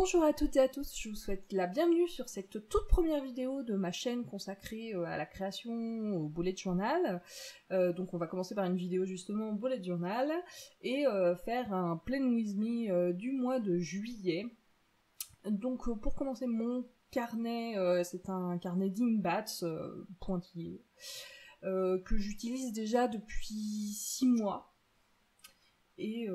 Bonjour à toutes et à tous, je vous souhaite la bienvenue sur cette toute première vidéo de ma chaîne consacrée à la création au bullet journal. Donc on va commencer par une vidéo justement bullet journal et faire un Plan With Me du mois de juillet. Donc pour commencer mon carnet, c'est un carnet Dingbatz pointillé que j'utilise déjà depuis 6 mois. Et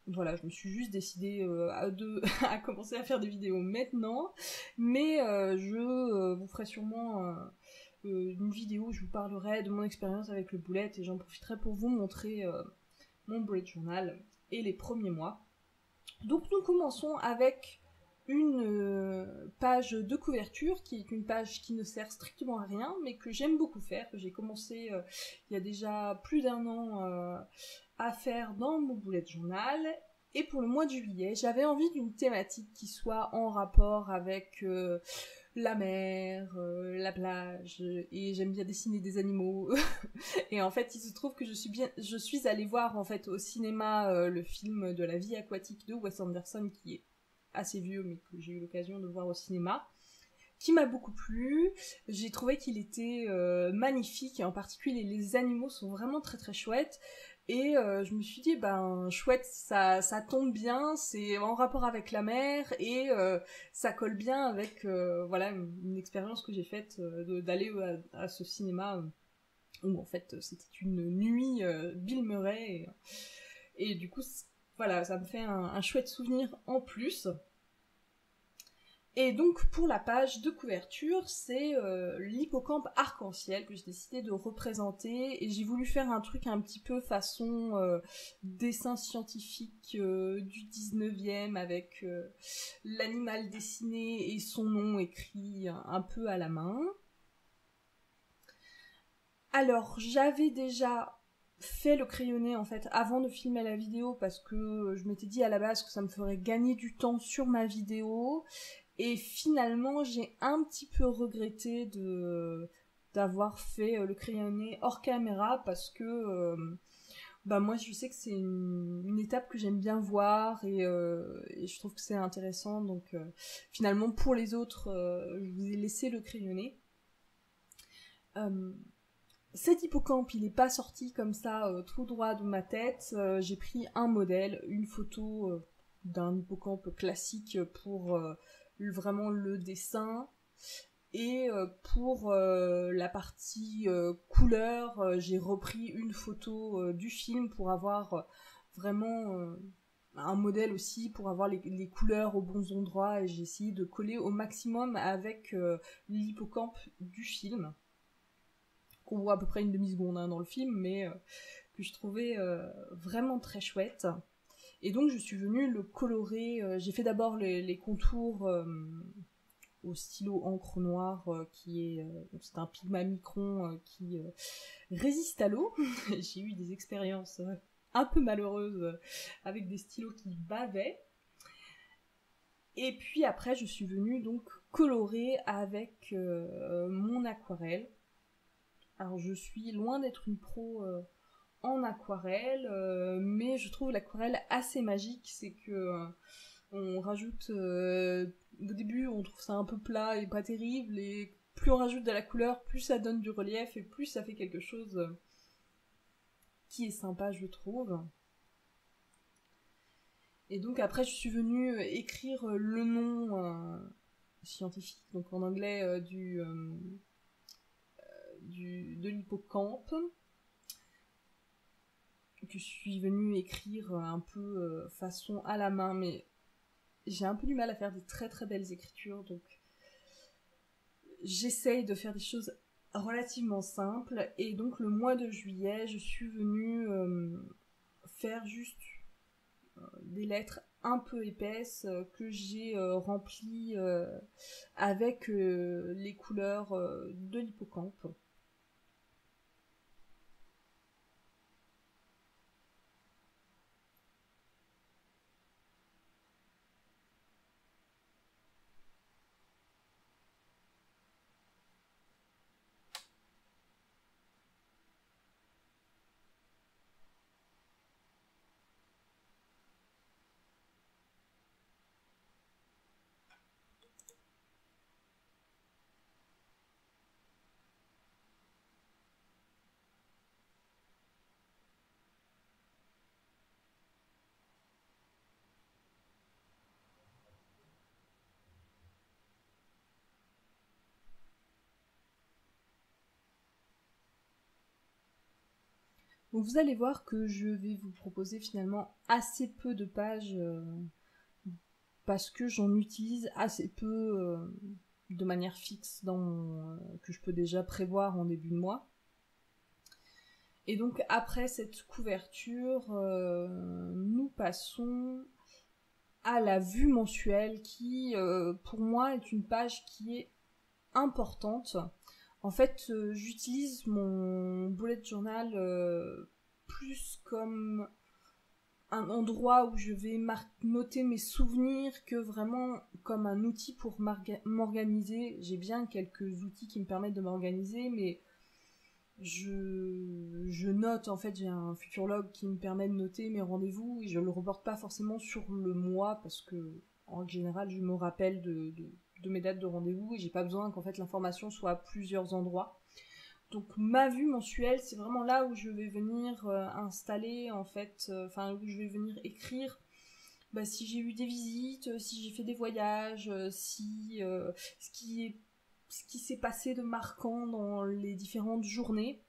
voilà, je me suis juste décidée à commencer à faire des vidéos maintenant, mais je vous ferai sûrement une vidéo où je vous parlerai de mon expérience avec le bullet et j'en profiterai pour vous montrer mon bullet journal et les premiers mois. Donc nous commençons avec une page de couverture qui est une page qui ne sert strictement à rien mais que j'aime beaucoup faire, que j'ai commencé il y a déjà plus d'1 an à faire dans mon bullet journal. Et pour le mois de juillet, j'avais envie d'une thématique qui soit en rapport avec la mer, la plage, et j'aime bien dessiner des animaux. Et en fait, il se trouve que je suis allée voir en fait au cinéma le film de la vie aquatique de Wes Anderson, qui est assez vieux, mais que j'ai eu l'occasion de voir au cinéma, qui m'a beaucoup plu. J'ai trouvé qu'il était magnifique, et en particulier les animaux sont vraiment très très chouettes. Et je me suis dit, ben chouette, ça tombe bien, c'est en rapport avec la mer, et ça colle bien avec voilà, une expérience que j'ai faite d'aller à ce cinéma, où en fait c'était une nuit Bill Murray, et du coup, voilà, ça me fait un chouette souvenir en plus. Et donc pour la page de couverture, c'est l'hippocampe arc-en-ciel que j'ai décidé de représenter, et j'ai voulu faire un truc un petit peu façon dessin scientifique du 19e, avec l'animal dessiné et son nom écrit un peu à la main. Alors j'avais déjà fait le crayonné en fait avant de filmer la vidéo, parce que je m'étais dit à la base que ça me ferait gagner du temps sur ma vidéo. Et finalement, j'ai un petit peu regretté d'avoir fait le crayonné hors caméra, parce que bah moi je sais que c'est une étape que j'aime bien voir, et je trouve que c'est intéressant. Donc finalement pour les autres, je vous ai laissé le crayonné. Cet hippocampe, il n'est pas sorti comme ça tout droit de ma tête. J'ai pris un modèle, une photo d'un hippocampe classique pour vraiment le dessin, et pour la partie couleur, j'ai repris une photo du film pour avoir vraiment un modèle aussi, pour avoir les couleurs aux bons endroits, et j'ai essayé de coller au maximum avec l'hippocampe du film, qu'on voit à peu près une demi-seconde dans le film, mais que je trouvais vraiment très chouette. Et donc je suis venue le colorer, j'ai fait d'abord les contours au stylo encre noire, qui est c'est un Pigma Micron qui résiste à l'eau. J'ai eu des expériences un peu malheureuses avec des stylos qui bavaient. Et puis après je suis venue donc colorer avec mon aquarelle. Alors je suis loin d'être une pro en aquarelle, mais je trouve l'aquarelle assez magique. C'est que on rajoute au début on trouve ça un peu plat et pas terrible, et plus on rajoute de la couleur, plus ça donne du relief et plus ça fait quelque chose qui est sympa, je trouve. Et donc après je suis venue écrire le nom scientifique, donc en anglais de l'hippocampe, que je suis venue écrire un peu façon à la main, mais j'ai un peu du mal à faire des très très belles écritures, donc j'essaye de faire des choses relativement simples. Et donc le mois de juillet, je suis venue faire juste des lettres un peu épaisses que j'ai remplies avec les couleurs de l'hippocampe. Donc vous allez voir que je vais vous proposer finalement assez peu de pages parce que j'en utilise assez peu de manière fixe que je peux déjà prévoir en début de mois. Et donc après cette couverture, nous passons à la vue mensuelle qui pour moi est une page qui est importante. En fait, j'utilise mon bullet journal plus comme un endroit où je vais noter mes souvenirs que vraiment comme un outil pour m'organiser. J'ai bien quelques outils qui me permettent de m'organiser, mais je note, en fait, j'ai un futurlog qui me permet de noter mes rendez-vous et je le reporte pas forcément sur le mois parce que, en général, je me rappelle de mes dates de rendez-vous et j'ai pas besoin qu'en fait l'information soit à plusieurs endroits. Donc ma vue mensuelle, c'est vraiment là où je vais venir installer en fait, où je vais venir écrire si j'ai eu des visites, si j'ai fait des voyages, ce qui s'est passé de marquant dans les différentes journées.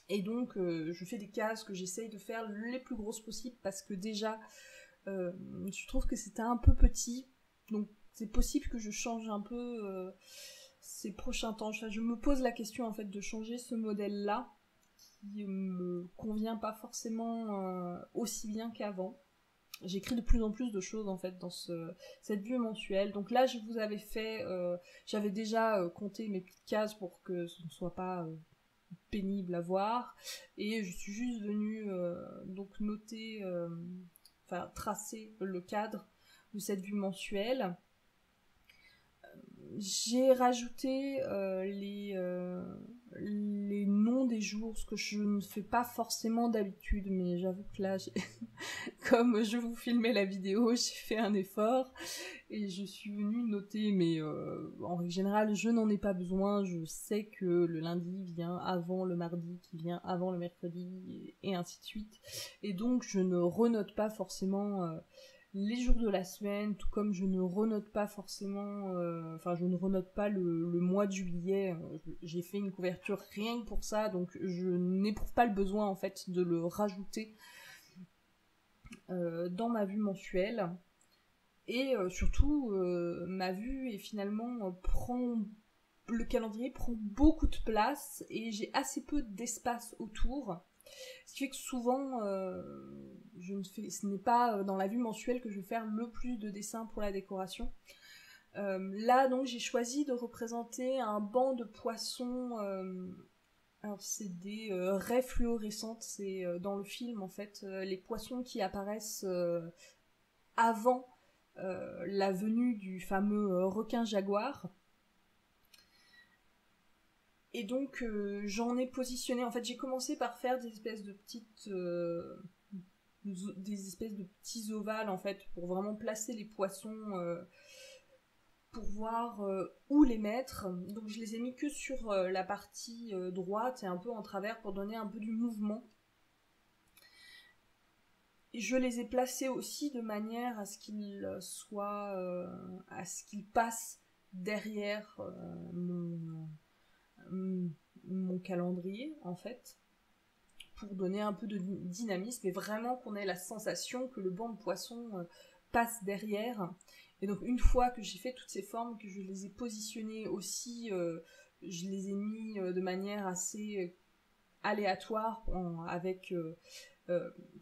Et donc je fais des cases que j'essaye de faire les plus grosses possibles parce que déjà je trouve que c'était un peu petit. Donc c'est possible que je change un peu ces prochains temps. Enfin, je me pose la question en fait de changer ce modèle-là qui me convient pas forcément aussi bien qu'avant. J'écris de plus en plus de choses en fait dans cette vue mensuelle. Donc là, je vous avais fait, j'avais déjà compté mes petites cases pour que ce ne soit pas pénible à voir, et je suis juste venue donc noter, tracer le cadre de cette vue mensuelle. J'ai rajouté les noms des jours, ce que je ne fais pas forcément d'habitude, mais j'avoue que là, comme je vous filmais la vidéo, j'ai fait un effort et je suis venue noter, mais en règle générale, je n'en ai pas besoin. Je sais que le lundi vient avant le mardi, qui vient avant le mercredi, et ainsi de suite. Et donc, je ne renote pas forcément les jours de la semaine, tout comme je ne renote pas forcément, je ne renote pas le mois de juillet. J'ai fait une couverture rien que pour ça, donc je n'éprouve pas le besoin en fait de le rajouter dans ma vue mensuelle. Et surtout, ma vue est finalement le calendrier prend beaucoup de place et j'ai assez peu d'espace autour. Ce qui fait que souvent, ce n'est pas dans la vue mensuelle que je vais faire le plus de dessins pour la décoration. Là, donc, j'ai choisi de représenter un banc de poissons. Alors, c'est des raies fluorescentes. C'est dans le film, en fait, les poissons qui apparaissent avant la venue du fameux requin jaguar. Et donc j'en ai positionné, en fait j'ai commencé par faire des espèces de petites des espèces de petits ovales en fait pour vraiment placer les poissons pour voir où les mettre. Donc je les ai mis que sur la partie droite et un peu en travers pour donner un peu du mouvement. Et je les ai placés aussi de manière à ce qu'ils à ce qu'ils passent derrière mon calendrier en fait, pour donner un peu de dynamisme et vraiment qu'on ait la sensation que le banc de poissons passe derrière. Et donc une fois que j'ai fait toutes ces formes, que je les ai positionnées aussi, je les ai mis de manière assez aléatoire avec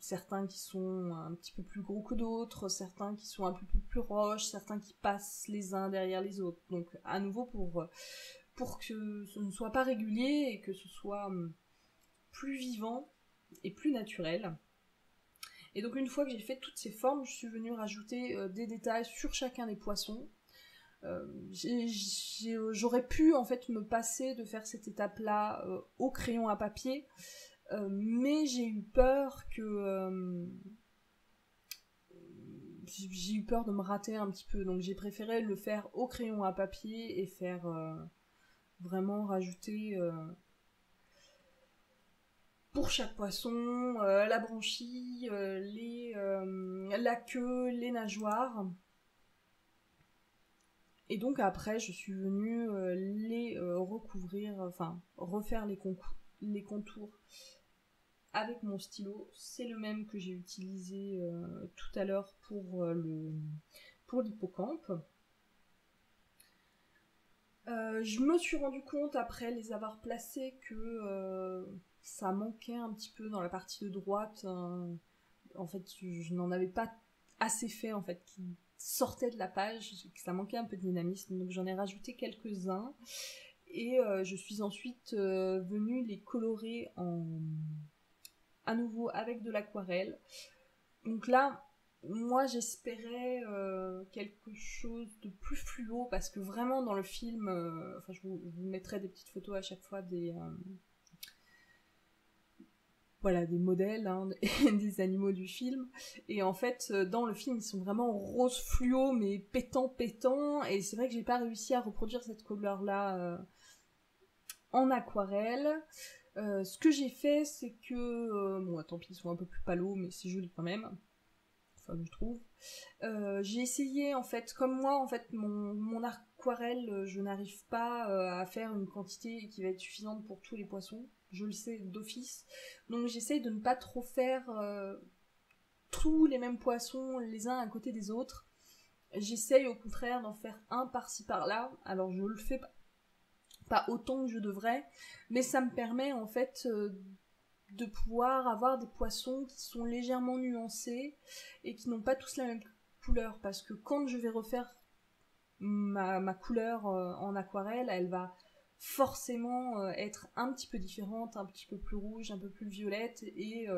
certains qui sont un petit peu plus gros que d'autres, certains qui sont un peu plus proches, certains qui passent les uns derrière les autres. Donc à nouveau pour que ce ne soit pas régulier et que ce soit plus vivant et plus naturel. Et donc une fois que j'ai fait toutes ces formes, je suis venue rajouter des détails sur chacun des poissons. J'aurais pu en fait me passer de faire cette étape-là au crayon à papier, mais j'ai eu peur de me rater un petit peu, donc j'ai préféré le faire au crayon à papier et faire vraiment rajouter pour chaque poisson la branchie, la queue, les nageoires. Et donc après je suis venue les recouvrir, refaire les contours avec mon stylo. C'est le même que j'ai utilisé tout à l'heure pour l'hippocampe. Je me suis rendu compte après les avoir placés que ça manquait un petit peu dans la partie de droite. En fait, je n'en avais pas assez fait en fait qui sortait de la page, que ça manquait un peu de dynamisme, donc j'en ai rajouté quelques-uns et je suis ensuite venue les colorer à nouveau avec de l'aquarelle. Donc là, moi j'espérais quelque chose de plus fluo parce que vraiment dans le film, enfin je vous mettrai des petites photos à chaque fois voilà, des modèles, hein, des animaux du film. Et en fait, dans le film, ils sont vraiment rose fluo, mais pétant. Et c'est vrai que j'ai pas réussi à reproduire cette couleur-là en aquarelle. Ce que j'ai fait, c'est que... bon, tant pis, ils sont un peu plus palos, mais c'est joli quand même. Enfin, je trouve. J'ai essayé, en fait, comme moi, en fait, mon aquarelle, je n'arrive pas à faire une quantité qui va être suffisante pour tous les poissons. Je le sais d'office. Donc j'essaye de ne pas trop faire tous les mêmes poissons les uns à côté des autres. J'essaye au contraire d'en faire un par-ci par-là. Alors je le fais pas autant que je devrais, mais ça me permet en fait de pouvoir avoir des poissons qui sont légèrement nuancés et qui n'ont pas tous la même couleur. Parce que quand je vais refaire ma couleur en aquarelle, elle va forcément être un petit peu différente, un petit peu plus rouge, un peu plus violette, et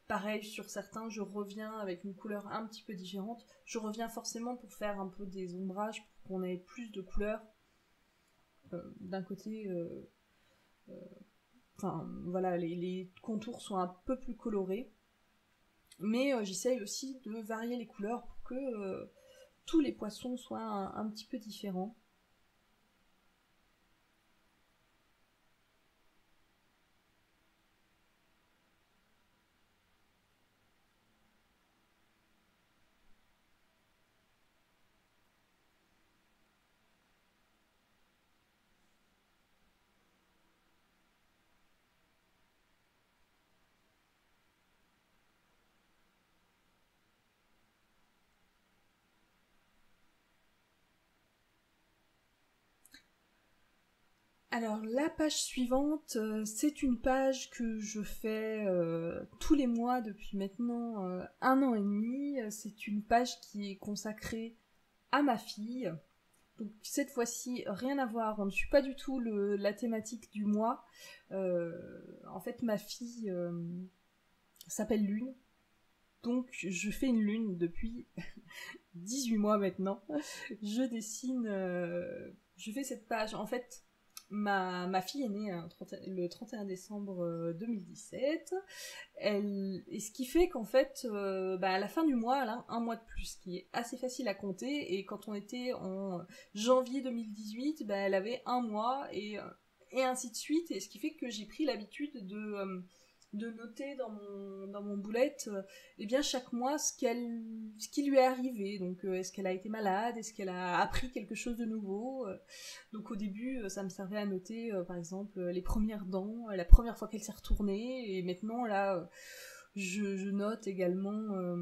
pareil sur certains je reviens avec une couleur un petit peu différente, je reviens forcément pour faire un peu des ombrages pour qu'on ait plus de couleurs d'un côté enfin voilà, les contours sont un peu plus colorés, mais j'essaye aussi de varier les couleurs pour que tous les poissons soient un petit peu différents. Alors la page suivante, c'est une page que je fais tous les mois depuis maintenant 1 an et demi. C'est une page qui est consacrée à ma fille. Donc cette fois-ci, rien à voir, on ne suit pas du tout la thématique du mois. En fait, ma fille s'appelle Lune. Donc je fais une lune depuis 18 mois maintenant. Je dessine, je fais cette page. En fait, ma fille est née le 31 décembre 2017. Et ce qui fait qu'en fait, à la fin du mois, elle a un mois de plus, ce qui est assez facile à compter. Et quand on était en janvier 2018, elle avait un mois et ainsi de suite. Et ce qui fait que j'ai pris l'habitude de noter dans mon boulette eh bien chaque mois ce qui lui est arrivé. Donc est-ce qu'elle a été malade, est-ce qu'elle a appris quelque chose de nouveau. Donc au début ça me servait à noter par exemple les premières dents, la première fois qu'elle s'est retournée, et maintenant là je note également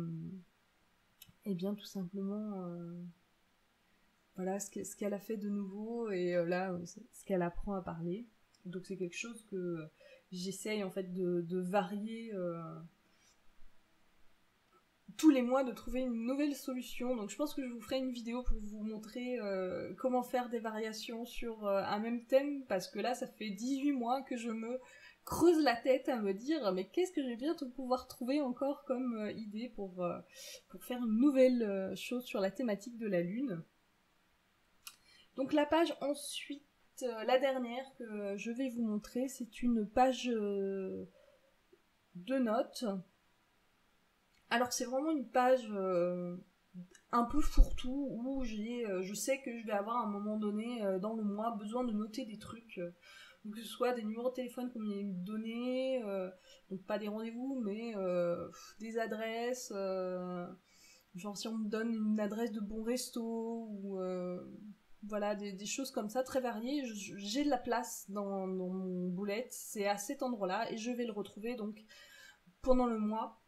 eh bien tout simplement voilà ce qu'elle a fait de nouveau, et là ce qu'elle apprend à parler. Donc c'est quelque chose que j'essaye en fait de varier tous les mois, de trouver une nouvelle solution. Donc je pense que je vous ferai une vidéo pour vous montrer comment faire des variations sur un même thème, parce que là ça fait 18 mois que je me creuse la tête à me dire mais qu'est-ce que je vais bientôt pouvoir trouver encore comme idée pour faire une nouvelle chose sur la thématique de la lune. Donc la page ensuite, la dernière que je vais vous montrer, c'est une page de notes. Alors c'est vraiment une page un peu fourre-tout où je sais que je vais avoir à un moment donné dans le mois besoin de noter des trucs, que ce soit des numéros de téléphone qu'on m'ait donné, donc pas des rendez-vous, mais des adresses, genre si on me donne une adresse de bon resto ou voilà, des choses comme ça très variées. J'ai de la place dans mon boulette, c'est à cet endroit-là et je vais le retrouver donc pendant le mois.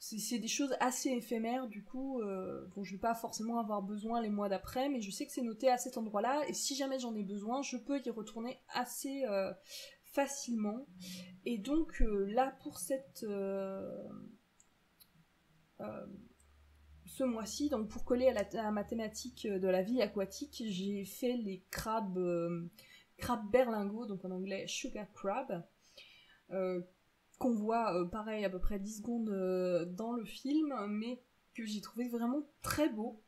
C'est des choses assez éphémères, du coup, bon, je vais pas forcément avoir besoin les mois d'après, mais je sais que c'est noté à cet endroit-là, et si jamais j'en ai besoin, je peux y retourner assez facilement. Et donc là, pour ce mois-ci, donc pour coller à ma thématique de la vie aquatique, j'ai fait les crabes berlingots, donc en anglais sugar crab, qu'on voit pareil à peu près 10 secondes dans le film, mais que j'ai trouvé vraiment très beau.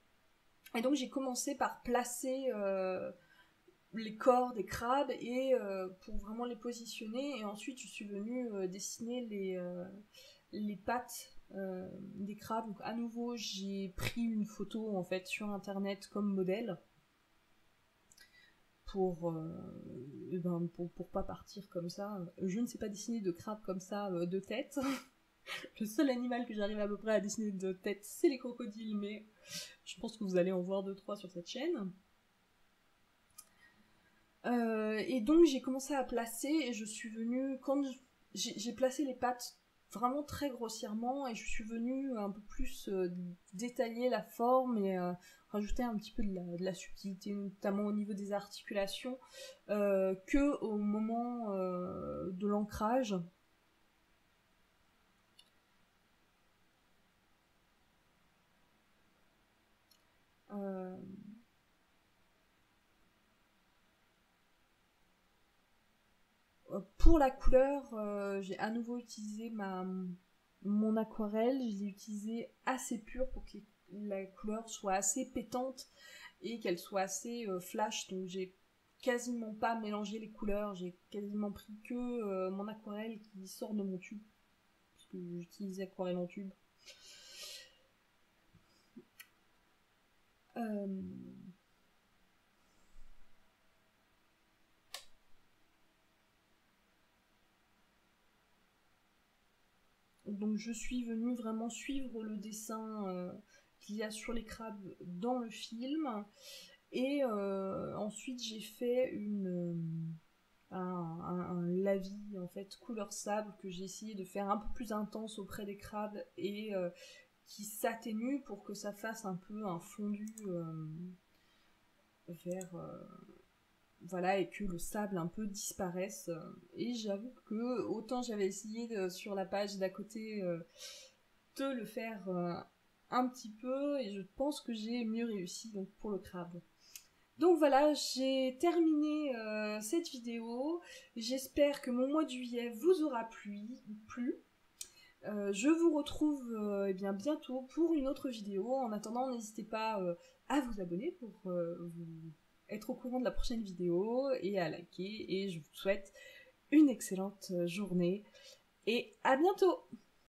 Et donc j'ai commencé par placer les corps des crabes et pour vraiment les positionner, et ensuite je suis venue dessiner les pattes des crabes. Donc à nouveau j'ai pris une photo en fait sur internet comme modèle pour pas partir comme ça. Je ne sais pas dessiner de crabe comme ça de tête. Le seul animal que j'arrive à peu près à dessiner de tête, c'est les crocodiles, mais je pense que vous allez en voir 2-3 sur cette chaîne. Et donc j'ai commencé à placer, et je suis venue, quand j'ai placé les pattes vraiment très grossièrement, et je suis venue un peu plus détailler la forme et rajouter un petit peu de la subtilité, notamment au niveau des articulations, que au moment de l'ancrage. Euh, Pour la couleur, j'ai à nouveau utilisé mon aquarelle. Je l'ai utilisée assez pure pour que la couleur soit assez pétante et qu'elle soit assez flash. Donc j'ai quasiment pas mélangé les couleurs. J'ai quasiment pris que mon aquarelle qui sort de mon tube, parce que j'utilise aquarelle en tube. Donc je suis venue vraiment suivre le dessin qu'il y a sur les crabes dans le film, et ensuite j'ai fait un lavis en fait couleur sable que j'ai essayé de faire un peu plus intense auprès des crabes, et qui s'atténue pour que ça fasse un peu un fondu vers voilà, et que le sable un peu disparaisse. Et j'avoue que autant j'avais essayé sur la page d'à côté de le faire un petit peu, et je pense que j'ai mieux réussi donc pour le crabe. Donc voilà, j'ai terminé cette vidéo. J'espère que mon mois de juillet vous aura plu. Je vous retrouve eh bien, bientôt pour une autre vidéo. En attendant, n'hésitez pas à vous abonner pour vous être au courant de la prochaine vidéo, et à liker. Et je vous souhaite une excellente journée. Et à bientôt!